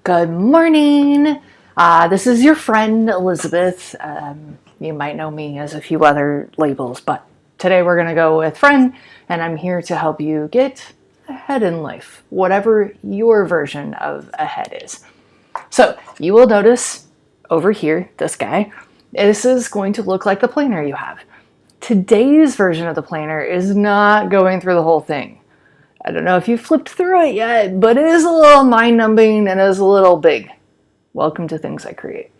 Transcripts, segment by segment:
Good morning. This is your friend Elizabeth. You might know me as a few other labels, but today we're going to go with friend, and I'm here to help you get ahead in life, whatever your version of ahead is. So you will notice over here, this guy, this is going to look like the planner you have. Today's version of the planner is not going through the whole thing. I don't know if you flipped through it yet, but it is a little mind-numbing and is a little big. Welcome to Things I Create.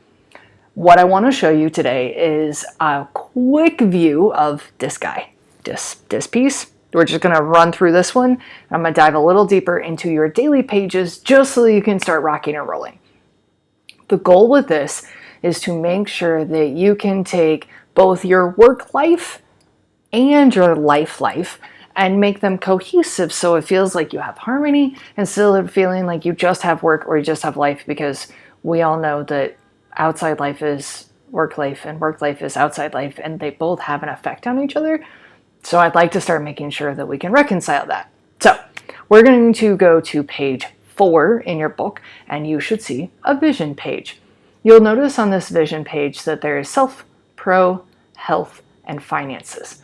What I want to show you today is a quick view of this guy, this piece. We're just going to run through this one. I'm going to dive a little deeper into your daily pages just so you can start rocking and rolling. The goal with this is to make sure that you can take both your work life and your life and make them cohesive so it feels like you have harmony instead of feeling like you just have work or you just have life, because we all know that outside life is work life and work life is outside life, and they both have an effect on each other. So I'd like to start making sure that we can reconcile that. So we're going to go to page 4 in your book, and you should see a vision page. You'll notice on this vision page that there is self, pro, health, and finances.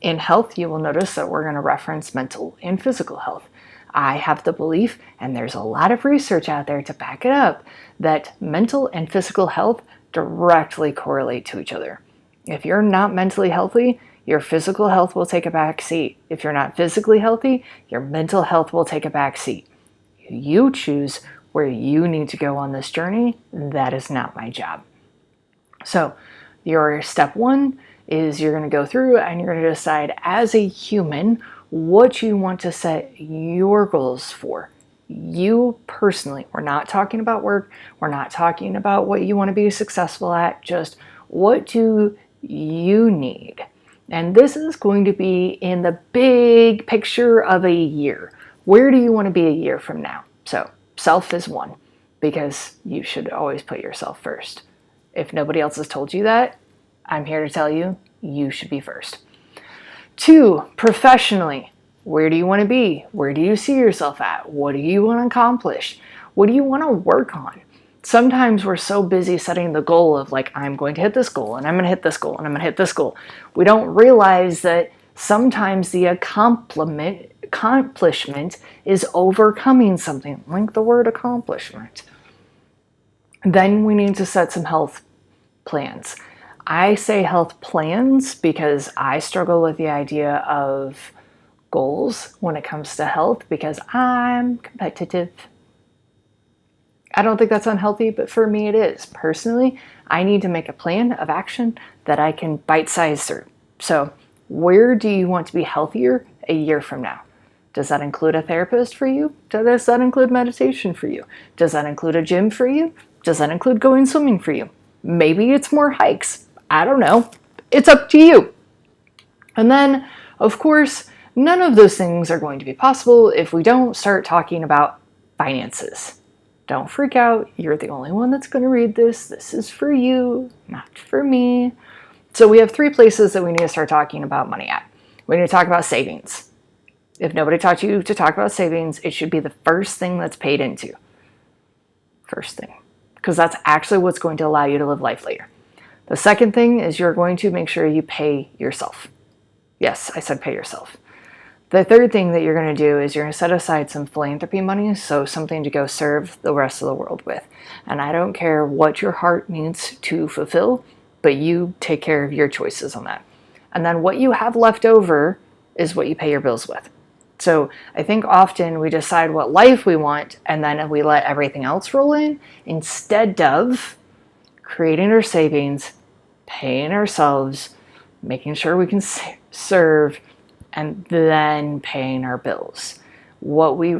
In health, you will notice that we're going to reference mental and physical health. I have the belief, and there's a lot of research out there to back it up, that mental and physical health directly correlate to each other. If you're not mentally healthy, your physical health will take a back seat. If you're not physically healthy, your mental health will take a back seat. You choose where you need to go on this journey. That is not my job. So your step 1 is you're going to go through and you're going to decide as a human what you want to set your goals for. You personally. We're not talking about work. We're not talking about what you want to be successful at. Just what do you need? And this is going to be in the big picture of a year. Where do you want to be a year from now? So self is 1, because you should always put yourself first. If nobody else has told you that, I'm here to tell you, you should be first. 2, professionally. Where do you want to be? Where do you see yourself at? What do you want to accomplish? What do you want to work on? Sometimes we're so busy setting the goal of like, I'm going to hit this goal, and I'm going to hit this goal, and I'm going to hit this goal. We don't realize that sometimes the accomplishment is overcoming something, like the word accomplishment. Then we need to set some health plans. I say health plans because I struggle with the idea of goals when it comes to health, because I'm competitive. I don't think that's unhealthy, but for me it is. Personally, I need to make a plan of action that I can bite-size through. So where do you want to be healthier a year from now? Does that include a therapist for you? Does that include meditation for you? Does that include a gym for you? Does that include going swimming for you? Maybe it's more hikes. I don't know. It's up to you. And then, of course, none of those things are going to be possible if we don't start talking about finances. Don't freak out. You're the only one that's going to read this. This is for you, not for me. So we have 3 places that we need to start talking about money at. We need to talk about savings. If nobody taught you to talk about savings, it should be the first thing that's paid into. First thing. Because that's actually what's going to allow you to live life later. The second thing is you're going to make sure you pay yourself. Yes, I said pay yourself. The third thing that you're going to do is you're going to set aside some philanthropy money, so something to go serve the rest of the world with. And I don't care what your heart needs to fulfill, but you take care of your choices on that. And then what you have left over is what you pay your bills with. So I think often we decide what life we want, and then we let everything else roll in instead of creating our savings, paying ourselves, making sure we can serve, and then paying our bills. What we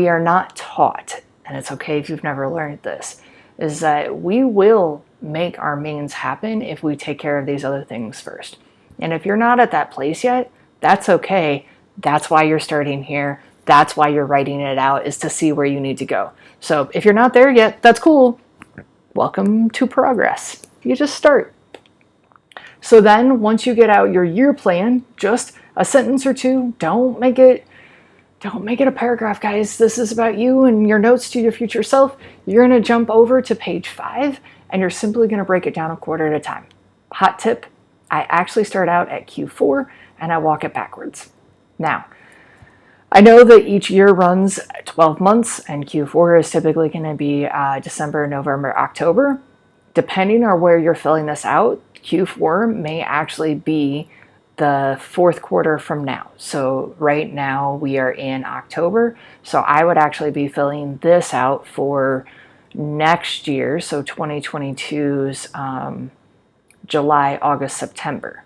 are not taught, and it's okay if you've never learned this, is that we will make our means happen if we take care of these other things first. And if you're not at that place yet, that's okay. That's why you're starting here. That's why you're writing it out, is to see where you need to go. So if you're not there yet, that's cool. Welcome to progress. You just start. So then once you get out your year plan, just a sentence or 2, don't make it Don't make it a paragraph, guys. This is about you and your notes to your future self. You're going to jump over to page 5 and you're simply going to break it down a quarter at a time. Hot tip, I actually start out at Q4 and I walk it backwards. Now, I know that each year runs 12 months and Q4 is typically going to be December, November, October. Depending on where you're filling this out, Q4 may actually be the 4th quarter from now. So right now we are in October. So I would actually be filling this out for next year. So 2022's July, August, September.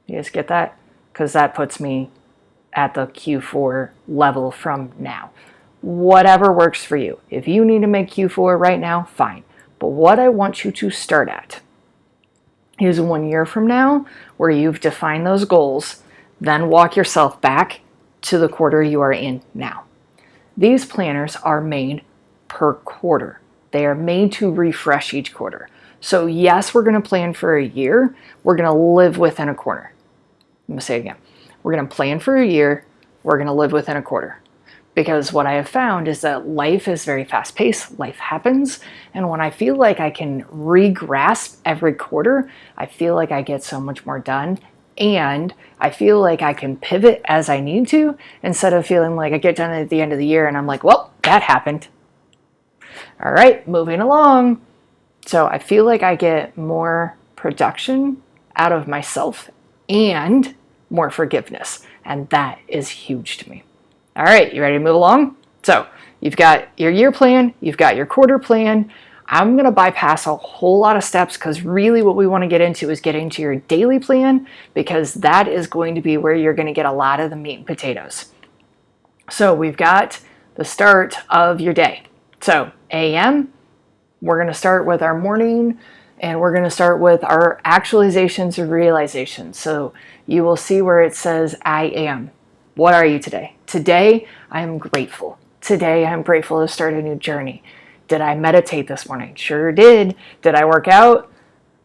You guys get that? Because that puts me at the Q4 level from now. Whatever works for you. If you need to make Q4 right now, fine. But what I want you to start at is 1 year from now, where you've defined those goals, then walk yourself back to the quarter you are in now. These planners are made per quarter. They are made to refresh each quarter. So yes, we're going to plan for a year. We're going to live within a quarter. I'm going to say it again. We're going to plan for a year. We're going to live within a quarter. Because what I have found is that life is very fast paced. Life happens. And when I feel like I can re-grasp every quarter, I feel like I get so much more done. And I feel like I can pivot as I need to, instead of feeling like I get done at the end of the year and I'm like, well, that happened. All right, moving along. So I feel like I get more production out of myself and more forgiveness. And that is huge to me. All right, you ready to move along? So you've got your year plan, you've got your quarter plan. I'm going to bypass a whole lot of steps because really what we want to get into is getting to your daily plan, because that is going to be where you're going to get a lot of the meat and potatoes. So we've got the start of your day. So AM, we're going to start with our morning, and we're going to start with our actualizations or realizations. So you will see where it says I am. What are you today? Today, I am grateful. Today, I'm grateful to start a new journey. Did I meditate this morning? Sure did. Did I work out?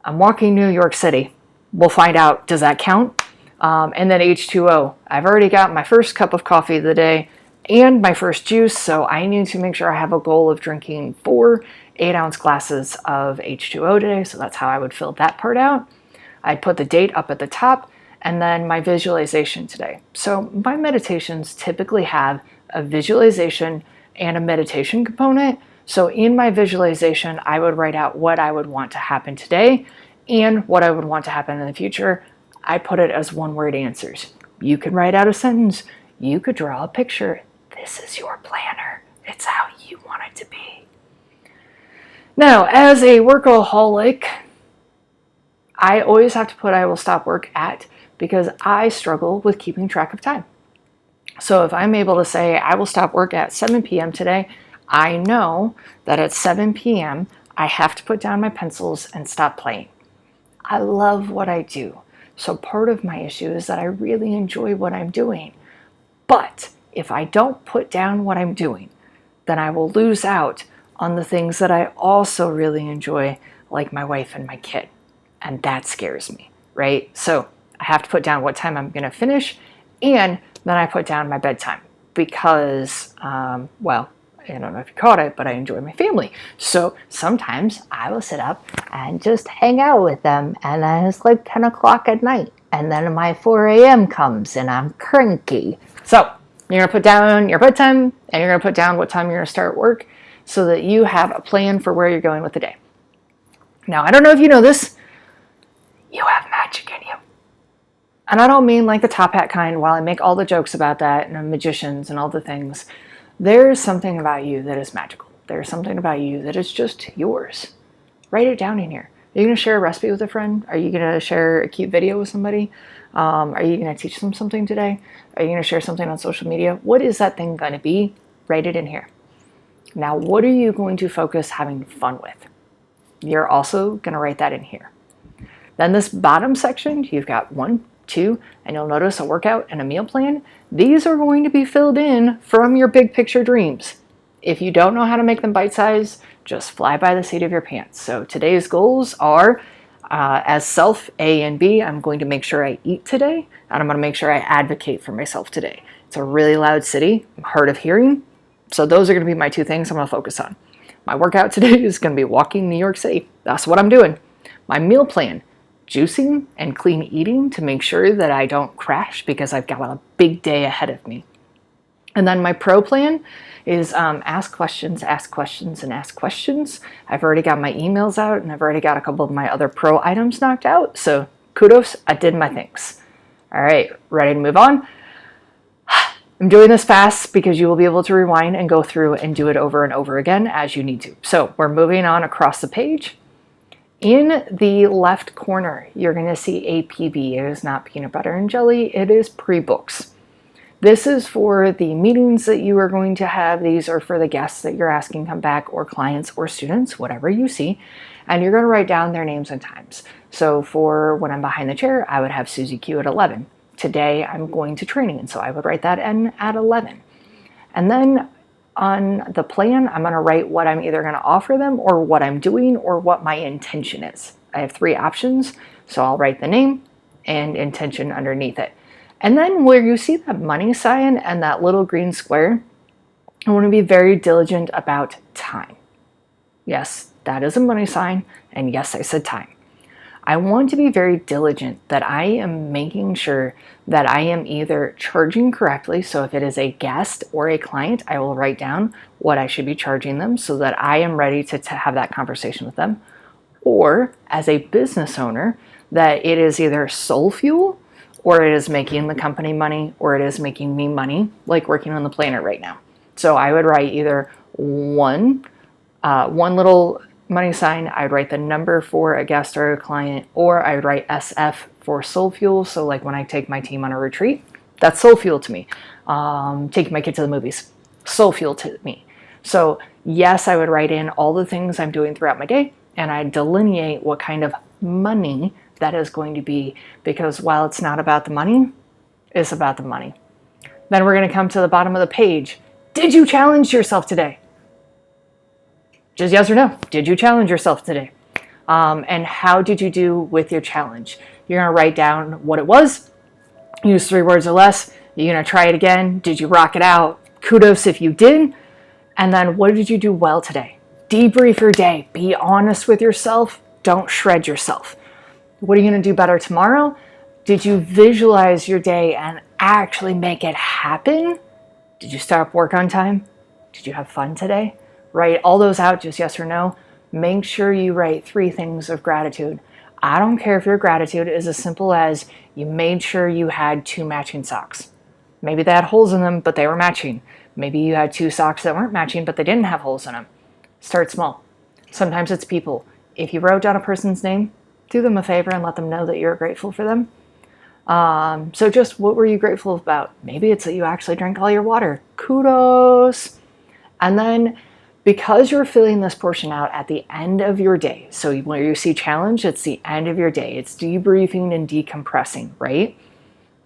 I'm walking New York City. We'll find out. Does that count? And then H2O. I've already got my first cup of coffee of the day and my first juice, so I need to make sure I have a goal of drinking 4 8-ounce glasses of H2O today, so that's how I would fill that part out. I'd put the date up at the top, and then my visualization today. So my meditations typically have a visualization and a meditation component. So in my visualization, I would write out what I would want to happen today and what I would want to happen in the future. I put it as one-word answers. You can write out a sentence. You could draw a picture. This is your planner. It's how you want it to be. Now, as a workaholic, I always have to put I will stop work at, because I struggle with keeping track of time. So if I'm able to say I will stop work at 7 p.m. today, I know that at 7 p.m. I have to put down my pencils and stop playing. I love what I do. So part of my issue is that I really enjoy what I'm doing. But if I don't put down what I'm doing, then I will lose out on the things that I also really enjoy, like my wife and my kid. And that scares me, right? So I have to put down what time I'm going to finish, and then I put down my bedtime because, well, I don't know if you caught it, but I enjoy my family. So sometimes I will sit up and just hang out with them, and then it's like 10 o'clock at night, and then my 4 a.m. comes, and I'm cranky. So you're going to put down your bedtime, and you're going to put down what time you're going to start work so that you have a plan for where you're going with the day. Now, I don't know if you know this, you have magic in you. And I don't mean like the top hat kind, while I make all the jokes about that and magicians and all the things. There's something about you that is magical. There's something about you that is just yours. Write it down in here. Are you going to share a recipe with a friend? Are you going to share a cute video with somebody? Are you going to teach them something today? Are you going to share something on social media? What is that thing going to be? Write it in here. Now, what are you going to focus having fun with? You're also going to write that in here. Then this bottom section, you've got 1, 2, and you'll notice a workout and a meal plan. These are going to be filled in from your big picture dreams. If you don't know how to make them bite-sized, just fly by the seat of your pants. So today's goals are, as self A and B, I'm going to make sure I eat today, and I'm going to make sure I advocate for myself today. It's a really loud city. I'm hard of hearing. So those are going to be my two things I'm going to focus on. My workout today is going to be walking New York City. That's what I'm doing. My meal plan, juicing and clean eating to make sure that I don't crash because I've got a big day ahead of me. And then my pro plan is ask questions, ask questions, and ask questions. I've already got my emails out and I've already got a couple of my other pro items knocked out. So kudos, I did my things. All right, ready to move on? I'm doing this fast because you will be able to rewind and go through and do it over and over again as you need to. So we're moving on across the page. In the left corner, you're going to see APB. It is not peanut butter and jelly. It is pre-books. This is for the meetings that you are going to have. These are for the guests that you're asking come back, or clients or students, whatever you see. And you're going to write down their names and times. So for when I'm behind the chair, I would have Susie Q at 11. Today I'm going to training, and so I would write that in at 11. And then on the plan, I'm going to write what I'm either going to offer them or what I'm doing or what my intention is. I have 3 options, so I'll write the name and intention underneath it. And then where you see that money sign and that little green square, I want to be very diligent about time. Yes, that is a money sign, and yes, I said time. I want to be very diligent that I am making sure that I am either charging correctly. So if it is a guest or a client, I will write down what I should be charging them so that I am ready to have that conversation with them. Or as a business owner, that it is either soul fuel, or it is making the company money, or it is making me money, like working on the planner right now. So I would write either one little money sign, I'd write the number for a guest or a client, or I would write SF for soul fuel. So like when I take my team on a retreat, that's soul fuel to me. Taking my kid to the movies, soul fuel to me. So yes, I would write in all the things I'm doing throughout my day, and I delineate what kind of money that is going to be, because while it's not about the money, it's about the money. Then we're going to come to the bottom of the page. Did you challenge yourself today? Just yes or no. Did you challenge yourself today? And how did you do with your challenge? You're going to write down what it was. Use 3 words or less. You're going to try it again. Did you rock it out? Kudos if you did. And then what did you do well today? Debrief your day. Be honest with yourself. Don't shred yourself. What are you going to do better tomorrow? Did you visualize your day and actually make it happen? Did you start work on time? Did you have fun today? Write all those out, just yes or no. Make sure you write 3 things of gratitude. I don't care if your gratitude is as simple as you made sure you had 2 matching socks. Maybe they had holes in them, but they were matching. Maybe you had 2 socks that weren't matching, but they didn't have holes in them. Start small. Sometimes it's people. If you wrote down a person's name, do them a favor and let them know that you're grateful for them. So just what were you grateful about? Maybe it's that you actually drank all your water. Kudos. And then because you're filling this portion out at the end of your day, so where you see challenge, it's the end of your day. It's debriefing and decompressing, right?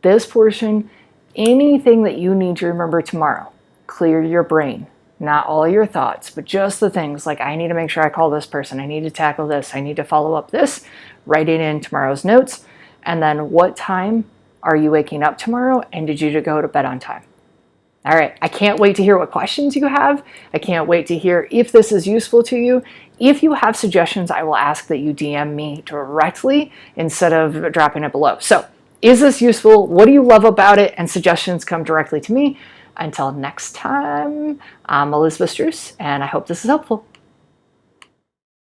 This portion, anything that you need to remember tomorrow, clear your brain. Not all your thoughts, but just the things like I need to make sure I call this person. I need to tackle this. I need to follow up this. Write it in tomorrow's notes. And then what time are you waking up tomorrow? And did you go to bed on time? All right, I can't wait to hear what questions you have. I can't wait to hear if this is useful to you. If you have suggestions, I will ask that you DM me directly instead of dropping it below. So is this useful? What do you love about it? And suggestions come directly to me. Until next time, I'm Elizabeth Struess, and I hope this is helpful.